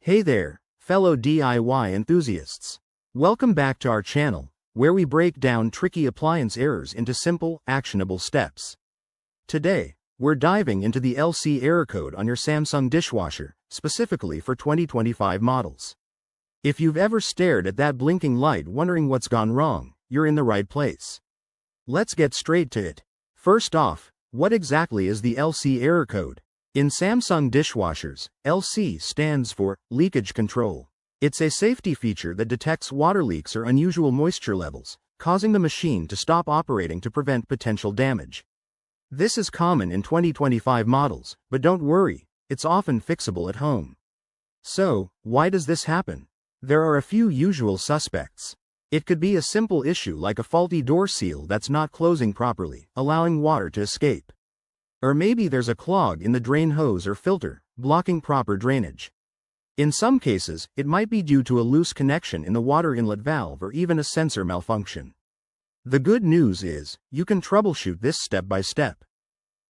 Hey there, fellow DIY enthusiasts. Welcome back to our channel, where we break down tricky appliance errors into simple, actionable steps. Today, we're diving into the LC error code on your Samsung dishwasher, specifically for 2025 models. If you've ever stared at that blinking light wondering what's gone wrong, you're in the right place. Let's get straight to it. First off, what exactly is the LC error code? In Samsung dishwashers, LC stands for leakage control. It's a safety feature that detects water leaks or unusual moisture levels, causing the machine to stop operating to prevent potential damage. This is common in 2025 models, but don't worry, it's often fixable at home. So, why does this happen? There are a few usual suspects. It could be a simple issue like a faulty door seal that's not closing properly, allowing water to escape. Or maybe there's a clog in the drain hose or filter, blocking proper drainage. In some cases, it might be due to a loose connection in the water inlet valve or even a sensor malfunction. The good news is, you can troubleshoot this step by step.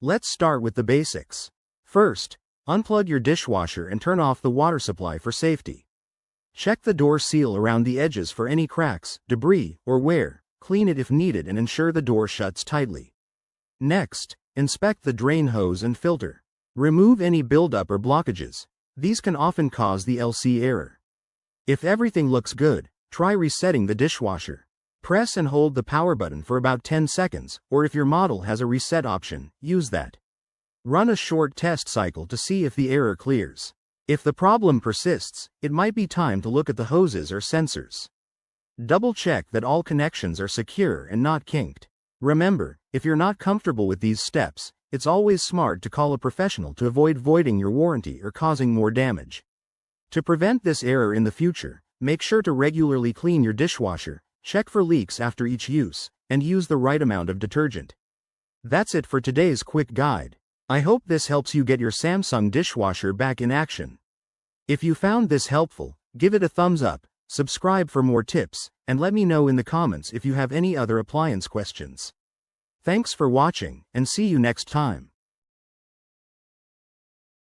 Let's start with the basics. First, unplug your dishwasher and turn off the water supply for safety. Check the door seal around the edges for any cracks, debris, or wear, clean it if needed and ensure the door shuts tightly. Next, inspect the drain hose and filter. Remove any buildup or blockages. These can often cause the LC error. If everything looks good, try resetting the dishwasher. Press and hold the power button for about 10 seconds, or if your model has a reset option, use that. Run a short test cycle to see if the error clears. If the problem persists, it might be time to look at the hoses or sensors. Double check that all connections are secure and not kinked. Remember, if you're not comfortable with these steps, it's always smart to call a professional to avoid voiding your warranty or causing more damage. To prevent this error in the future, make sure to regularly clean your dishwasher, check for leaks after each use, and use the right amount of detergent. That's it for today's quick guide. I hope this helps you get your Samsung dishwasher back in action. If you found this helpful, give it a thumbs up, subscribe for more tips, and let me know in the comments if you have any other appliance questions. Thanks for watching, and see you next time.